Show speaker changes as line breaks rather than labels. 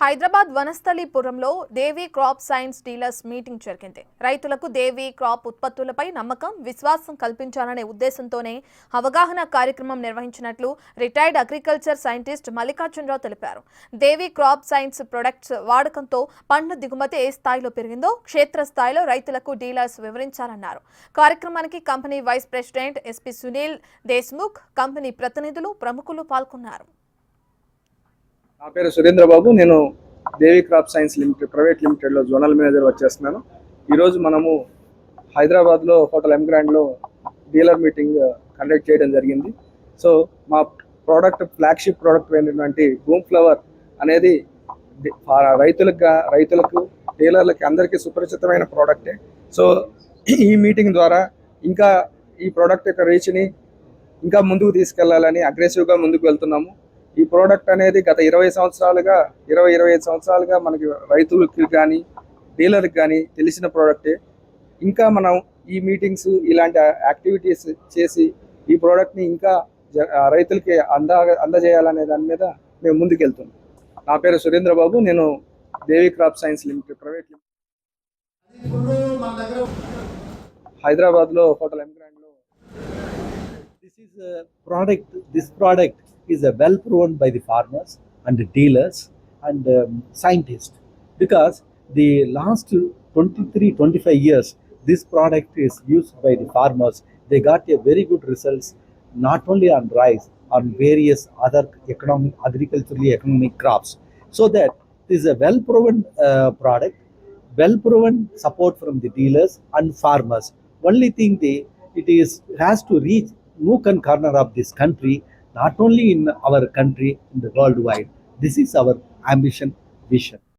హైదరాబాద్ వనస్థలీపురంలో దేవి crop science dealers meeting జరిగింది. రైతులకు దేవి crop ఉత్పత్తులపై నమ్మకం, విశ్వాసం కల్పించాలనే ఉద్దేశంతోనే అవగాహన కార్యక్రమం నిర్వహించినట్లు రిటైర్డ్ అగ్రికల్చర్ సైంటిస్ట్ మల్లికార్జునరావు తెలిపారు. దేవి క్రాప్ సైన్స్ ప్రొడక్ట్స్ వాడకంతో పంట దిగుమతి ఏ స్థాయిలో పెరిగిందో క్షేత్రస్థాయిలో రైతులకు డీలర్స్ వివరించాలన్నారు. కార్యక్రమానికి company vice president SP Sunil Deshmukh, company ప్రతినిధులు, ప్రముఖులు పాల్గొన్నారు.
నా పేరు సురేంద్ర బాబు. నేను దేవి క్రాప్ సైన్స్ ప్రైవేట్ లిమిటెడ్లో జోనల్ మేనేజర్ వర్క్ చేస్తున్నాను. ఈరోజు మనము హైదరాబాద్లో హోటల్ ఎం గ్రాండ్లో డీలర్ మీటింగ్ కండక్ట్ చేయడం జరిగింది. సో మా ప్రోడక్ట్ ఫ్లాగ్షిప్ ప్రోడక్ట్ అయినటువంటి బూమ్ ఫ్లవర్ అనేది రైతులకు డీలర్లకి అందరికీ సుపరిచితమైన ప్రోడక్టే. సో ఈ మీటింగ్ ద్వారా ఇంకా ఈ ప్రోడక్ట్ యొక్క రీచ్ని ఇంకా ముందుకు తీసుకెళ్లాలని అగ్రెసివ్గా ముందుకు వెళ్తున్నాము. ఈ ప్రోడక్ట్ అనేది గత 25 సంవత్సరాలుగా మనకి రైతులకి కానీ డీలర్కి కానీ తెలిసిన ప్రోడక్టే. ఇంకా మనం ఈ మీటింగ్స్ ఇలాంటి యాక్టివిటీస్ చేసి ఈ ప్రోడక్ట్ని ఇంకా రైతులకి అందజేయాలనే దాని మీద మేము ముందుకు వెళ్తున్నాం. నా పేరు సురేంద్ర బాబు. నేను దేవి క్రాప్ సైన్స్ ప్రైవేట్ హైదరాబాద్లో హోటల్ ఎం గ్రాండ్లో
this product is well proven by the farmers and the dealers and scientists, because the last 23-25 years this product is used by the farmers. They got a very good results, not only on rice, on various other agriculturally economic crops. So that this is a well proven product, well proven support from the dealers and farmers. Only thing has to reach nook and corner of this country, not only in our country, in the worldwide. This is our ambition, vision.